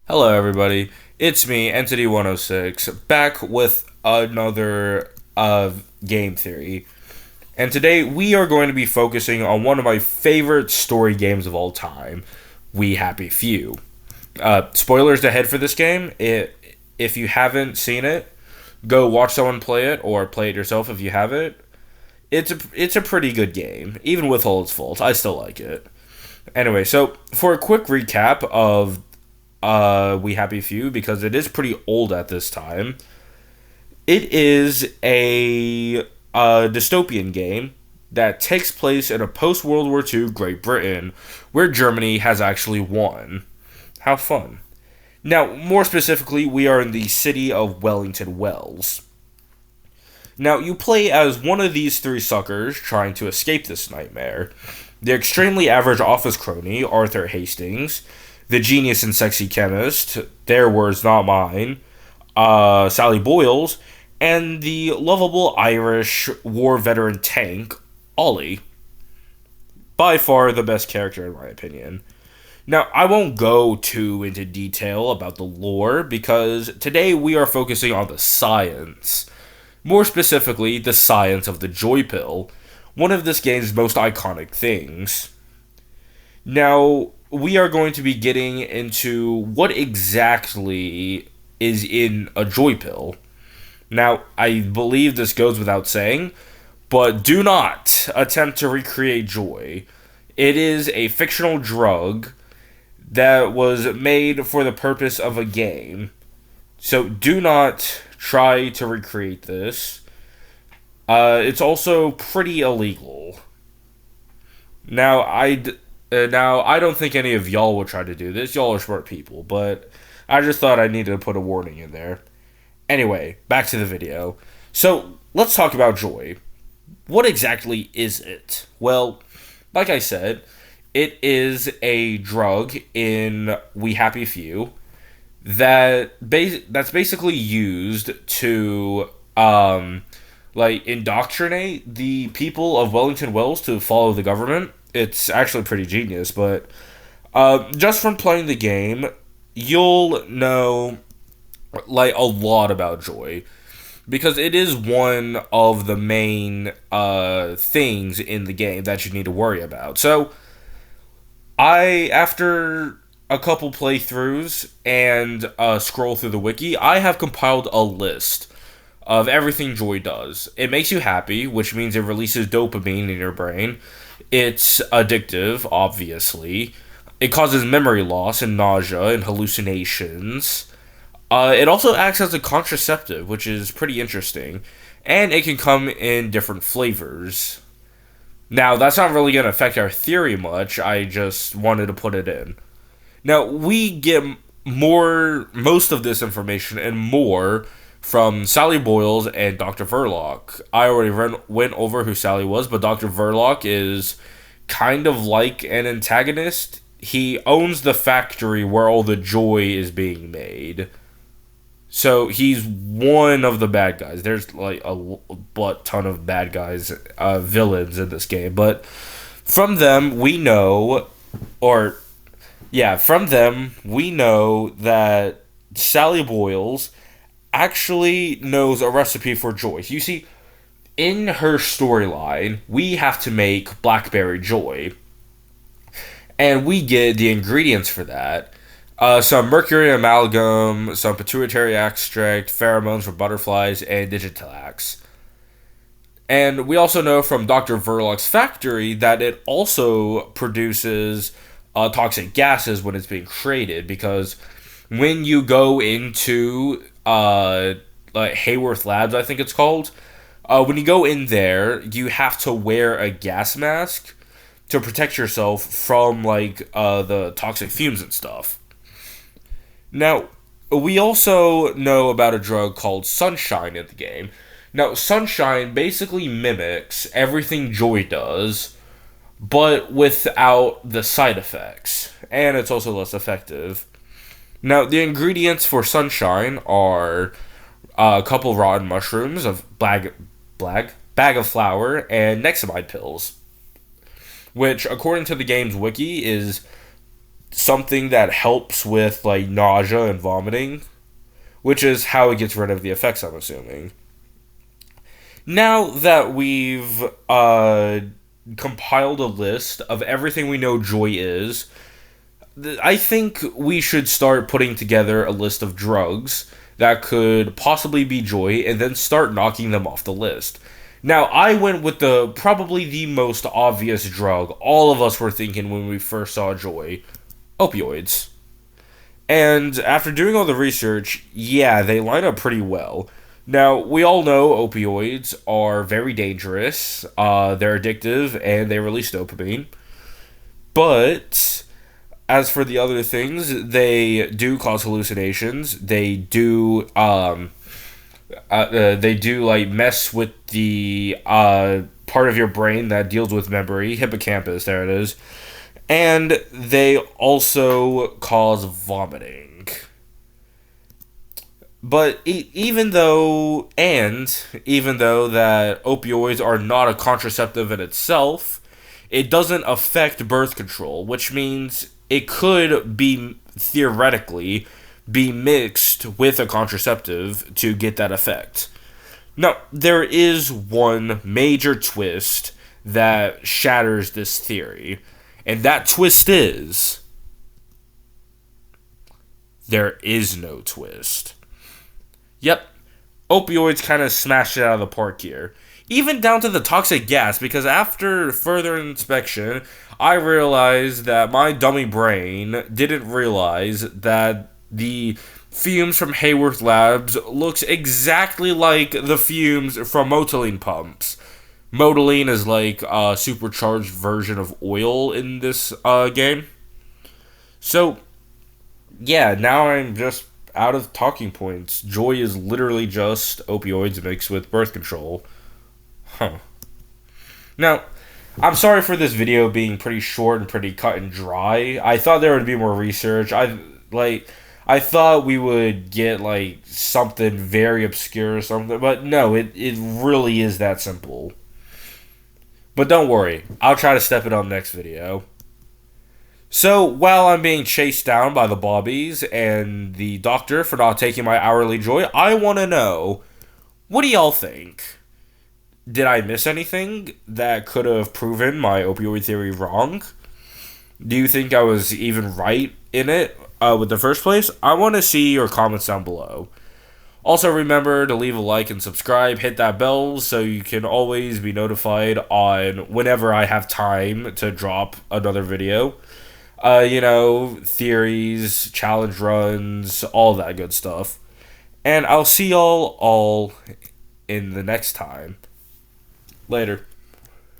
Hello, everybody. It's me, Entity 106, back with another game theory. And today we are going to be focusing on one of my favorite story games of all time, We Happy Few. Spoilers ahead for this game. If you haven't seen it, go watch someone play it or play it yourself if you have it. It's a pretty good game, even with all its faults. I still like it. Anyway, so for a quick recap of We Happy Few, because it is pretty old at this time. It is a dystopian game that takes place in a post World War II Great Britain, where Germany has actually won. How fun. Now, more specifically, we are in the city of Wellington Wells. Now, you play as one of these three suckers trying to escape this nightmare. The extremely average office crony, Arthur Hastings, the genius and sexy chemist, their words, not mine, Sally Boyles, and the lovable Irish war veteran tank, Ollie. By far the best character, in my opinion. Now, I won't go too into detail about the lore because today we are focusing on the science. More specifically, the science of the Joy Pill, one of this game's most iconic things. Now, we are going to be getting into what exactly is in a Joy Pill. Now, I believe this goes without saying, but do not attempt to recreate joy. It is a fictional drug that was made for the purpose of a game. So do not try to recreate this. It's also pretty illegal. Now, I don't think any of y'all would try to do this. Y'all are smart people, but I just thought I needed to put a warning in there. Anyway, back to the video. So, let's talk about joy. What exactly is it? Well, like I said, it is a drug in We Happy Few that's basically used to indoctrinate the people of Wellington Wells to follow the government. It's actually pretty genius, but just from playing the game, you'll know a lot about joy because it is one of the main things in the game that you need to worry about. So, after a couple playthroughs and scroll through the wiki, I have compiled a list of everything joy does. It makes you happy, which means it releases dopamine in your brain. It's addictive, obviously. It causes memory loss and nausea and hallucinations. It also acts as a contraceptive, which is pretty interesting. And it can come in different flavors. Now, that's not really going to affect our theory much. I just wanted to put it in. Now, we get most of this information and more from Sally Boyles and Dr. Verloc. I already went over who Sally was, but Dr. Verloc is kind of like an antagonist. He owns the factory where all the joy is being made. So he's one of the bad guys. There's like a butt ton of bad guys, villains in this game. But from them, we know, from them, we know that Sally Boyles actually knows a recipe for joy. You see, in her storyline, we have to make blackberry joy. And we get the ingredients for that. Some mercury amalgam, some pituitary extract, pheromones for butterflies, and Digitalax. And we also know from Dr. Verloc's factory that it also produces toxic gases when it's being created, because when you go into Hayworth Labs, I think it's called, when you go in there, you have to wear a gas mask to protect yourself from the toxic fumes and stuff. Now, we also know about a drug called Sunshine in the game. Now, Sunshine basically mimics everything Joy does, but without the side effects. And it's also less effective. Now, the ingredients for Sunshine are a couple rotten mushrooms, bag of flour, and Nexamide pills. Which, according to the game's wiki, is something that helps with like nausea and vomiting, which is how it gets rid of the effects, I'm assuming. Now that we've compiled a list of everything we know joy is, I think we should start putting together a list of drugs that could possibly be joy and then start knocking them off the list. Now, I went with probably the most obvious drug all of us were thinking when we first saw joy: opioids. And after doing all the research, yeah, they line up pretty well. Now, we all know opioids are very dangerous, they're addictive, and they release dopamine. But as for the other things, they do cause hallucinations. They do like mess with the part of your brain that deals with memory, hippocampus. There it is, and they also cause vomiting. But even though that opioids are not a contraceptive in itself, it doesn't affect birth control, which means it could be theoretically be mixed with a contraceptive to get that effect. Now, there is one major twist that shatters this theory, and that twist is there is no twist. Yep, opioids kind of smashed it out of the park here. Even down to the toxic gas, because after further inspection, I realized that my dummy brain didn't realize that the fumes from Hayworth Labs looks exactly like the fumes from Motoline pumps. Motoline is like a supercharged version of oil in this game. So, yeah, now I'm just out of talking points. Joy is literally just opioids mixed with birth control. Huh. Now, I'm sorry for this video being pretty short and pretty cut and dry. I thought there would be more research. I thought we would get like something very obscure or something, but no, it really is that simple. But don't worry, I'll try to step it up next video. So, while I'm being chased down by the bobbies and the doctor for not taking my hourly joy, I want to know, what do y'all think? Did I miss anything that could have proven my opioid theory wrong? Do you think I was even right in it with the first place? I want to see your comments down below. Also, remember to leave a like and subscribe, hit that bell so you can always be notified on whenever I have time to drop another video. Theories, challenge runs, all that good stuff. And I'll see y'all all in the next time. Later.